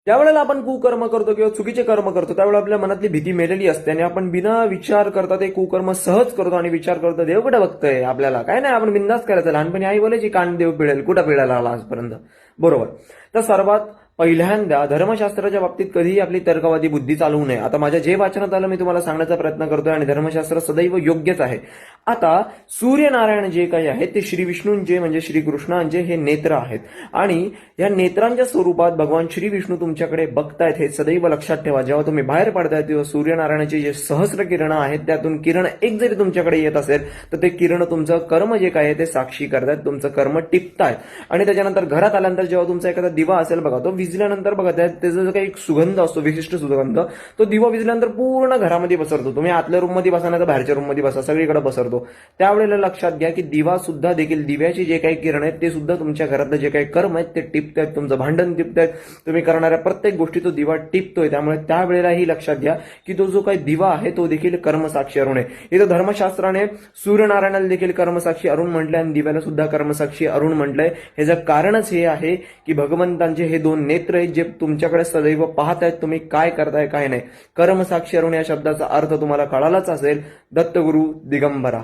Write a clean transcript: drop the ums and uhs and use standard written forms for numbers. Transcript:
त्यावेळेला आपण कुकर्म करतो किंवा चुकीचे कर्म करतो त्यावेळेला आपल्या मनातली भीती मेलेली असते आणि आपण बिना विचार करता ते कुकर्म सहज करतो आणि विचार करतो देव कुठे बघतोय आपल्याला, काय नाही आपण बिंदास करायचं. लहानपणी आई बोलायची कान देव पिळेल, कुठं पिळायला आला आजपर्यंत, बरोबर. तर सर्वात पहिल्यांदा धर्मशास्त्राच्या बाबतीत कधीही आपली तर्कवादी बुद्धी चालवू नये. आता माझ्या जे वाचनात आलं मी तुम्हाला सांगण्याचा प्रयत्न करतोय आणि धर्मशास्त्र सदैव योग्यच आहे. आता सूर्यनारायण जे काही आहेत ते श्री विष्णूंचे म्हणजे श्रीकृष्णांचे हे नेत्र आहेत आणि या नेत्रांच्या स्वरूपात भगवान श्री विष्णू तुमच्याकडे बघतायत हे सदैव लक्षात ठेवा. जेव्हा तुम्ही बाहेर पडताय तेव्हा सूर्यनारायणाचे जे सहस्र किरण आहेत त्यातून किरण एक जरी तुमच्याकडे येत असेल तर ते किरण तुमचं कर्म जे काय आहे ते साक्षी करतायत, तुमचं कर्म टिपतायत. आणि त्याच्यानंतर घरात आल्यानंतर जेव्हा तुमचा एखादा दिवा असेल बघा, तो विजल्यानंतर बघा त्याचा जो काही सुगंध असतो, विशिष्ट सुगंध, तो दिवा विजल्यानंतर पूर्ण घरामध्ये पसरतो. तुम्ही आतल्या रूम मध्ये बसा नाही तर बाहेरच्या रूम मध्ये बसा, सगळीकडे पसरतो. त्यावेळेला लक्षात घ्या की दिवा सुद्धा देखील दिव्याचे जे काही किरण आहेत ते सुद्धा तुमच्या घरातलं जे काही कर्म आहेत ते टिपतायत, तुमचं भांडण टिपतायत, तुम्ही करणाऱ्या प्रत्येक गोष्टी तो दिवा टिपतोय. त्यामुळे त्यावेळेलाही लक्षात घ्या की तो जो काही दिवा आहे तो देखील कर्मसाक्षी अरुण आहे. इथं धर्मशास्त्राने सूर्यनारायणाला देखील कर्मसाक्षी अरुण म्हटलंय आणि दिव्याला सुद्धा कर्मसाक्षी अरुण म्हटलंय. ह्याचं कारणच हे आहे की भगवंतांचे हे दोन नेत्र आहेत जे तुमच्याकडे सदैव पाहत आहेत तुम्ही काय करताय काय नाही. कर्मसाक्षी अरुण या शब्दाचा अर्थ तुम्हाला कळालाच असेल. दत्तगुरु दिगंबरा.